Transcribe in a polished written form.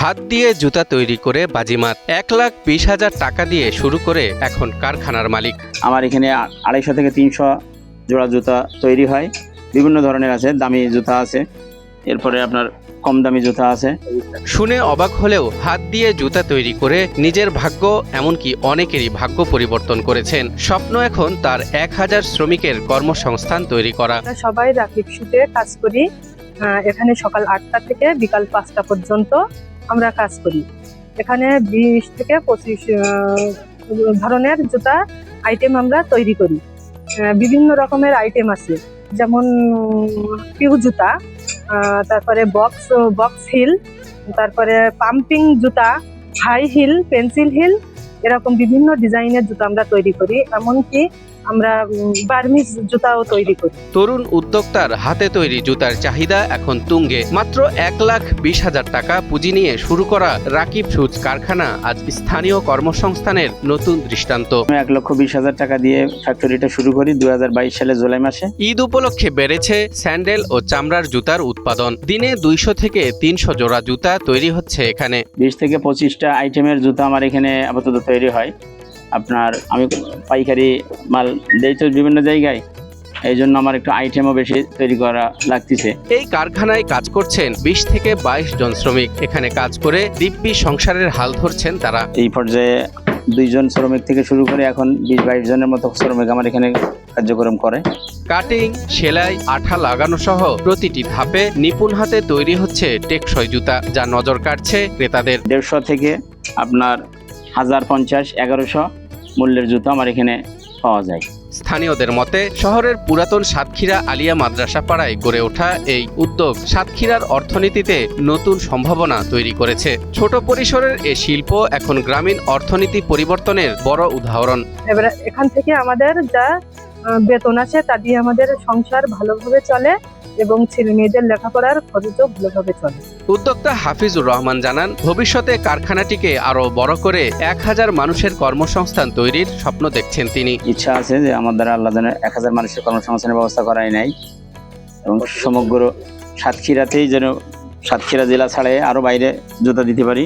হাত দিয়ে জুতা তৈরি করে বাজিমাত 1,20,000 টাকা দিয়ে শুরু করে এখন কারখানার মালিক। আমার এখানে 250 থেকে 300 জোড়া জুতা তৈরি হয়। বিভিন্ন ধরনের আছে, দামি জুতা আছে, এরপরে আপনার কম দামি জুতা আছে। শুনে অবাক হলেও হাত দিয়ে জুতা তৈরি করে নিজের ভাগ্য, এমনকি অনেকেরই ভাগ্য পরিবর্তন করেছেন। স্বপ্ন এখন তার 1000 শ্রমিকের কর্মসংস্থান তৈরি করা। সবাই রাকিব শুটে কাজ করি। এখানে সকাল 8টা থেকে বিকাল 5টা পর্যন্ত আমরা কাজ করি। এখানে 20 থেকে 25 ধরনের জুতা আইটেম আমরা তৈরি করি। বিভিন্ন রকমের আইটেম আছে, যেমন পিউ জুতা, তারপরে বক্স হিল, তারপরে পাম্পিং জুতা, হাই হিল, পেন্সিল হিল, এরকম বিভিন্ন ডিজাইনের জুতা আমরা তৈরি করি। এমনকি আমরা বার্মিজ জুতাও তৈরি করি। তরুণ উদ্যোক্তার হাতে তৈরি জুতার চাহিদা এখন তুঙ্গে। মাত্র 1,20,000 টাকা পুঁজি নিয়ে শুরু করা রাকিব শুজ কারখানা আজ স্থানীয় কর্মসংস্থানের নতুন দৃষ্টান্ত। 1,20,000 টাকা দিয়ে ফ্যাক্টরিটা শুরু করি 2022 সালে জুলাই মাসে। ঈদ উপলক্ষে বেড়েছে স্যান্ডেল ও চামড়ার জুতার উৎপাদন। দিনে 200 থেকে 300 জোড়া জুতা তৈরি হচ্ছে এখানে। 20 থেকে 25টা আইটেমের জুতা আমার এখানে আপাতত তৈরি হয়। আপনার আমি পাইকারি মাল দেই তো বিভিন্ন জায়গায়, এই জন্য আমার একটু আইটেমও বেশি তৈরি করা লাগতেছে। এই কারখানায় কাজ করছেন 20 থেকে 22 জন শ্রমিক। এখানে কাজ করে দিব্যি সংসারের হাল ধরছেন তারা। এই পর্যায়ে 2 জন শ্রমিক থেকে শুরু করে এখন 20-22 জনের মতো শ্রমিক আমার এখানে কার্যক্রম করে। কাটিং, সেলাই, আঠা লাগানো সহ প্রতিটি ধাপে নিপুণ হাতে তৈরি হচ্ছে টেকসই জুতা, যা নজর কাটছে ক্রেতাদের। 150 থেকে আপনার 1050-1100 মূল্যের জুতো আমার এখানে পাওয়া যায়। স্থানীয়দের মতে শহরের পুরাতন সাতক্ষীরা আলিয়া মাদ্রাসা পাড়ায় গড়ে ওঠা এই উদ্যোগ সাতক্ষীরার অর্থনীতিতে নতুন সম্ভাবনা তৈরি করেছে। ছোট পরিসরের এই শিল্প এখন গ্রামীণ অর্থনীতি পরিবর্তনের বড় উদাহরণ। এবারে এখান থেকে আমাদের যা বেতন আছে তা দিয়ে আমাদের সংসার ভালোভাবে চলে এবং ছেলে মেয়েদের লেখাপড়ার খরচও ভালোভাবে চলে। উদ্যোক্তা হাফিজুর রহমান জানান, ভবিষ্যতে কারখানাটিকে আরো বড় করে 1000 মানুষের কর্মসংস্থান তৈরির স্বপ্ন দেখছেন তিনি। ইচ্ছা আছে যে আমার দ্বারা আল্লাহ যেন 1000 মানুষের কর্মসংস্থানের ব্যবস্থা করাই নাই এবং সমগ্র সাতক্ষীরাতেই যেন সাতক্ষীরা জেলা ছাড়াই আরো বাইরে জুতা দিতে পারি।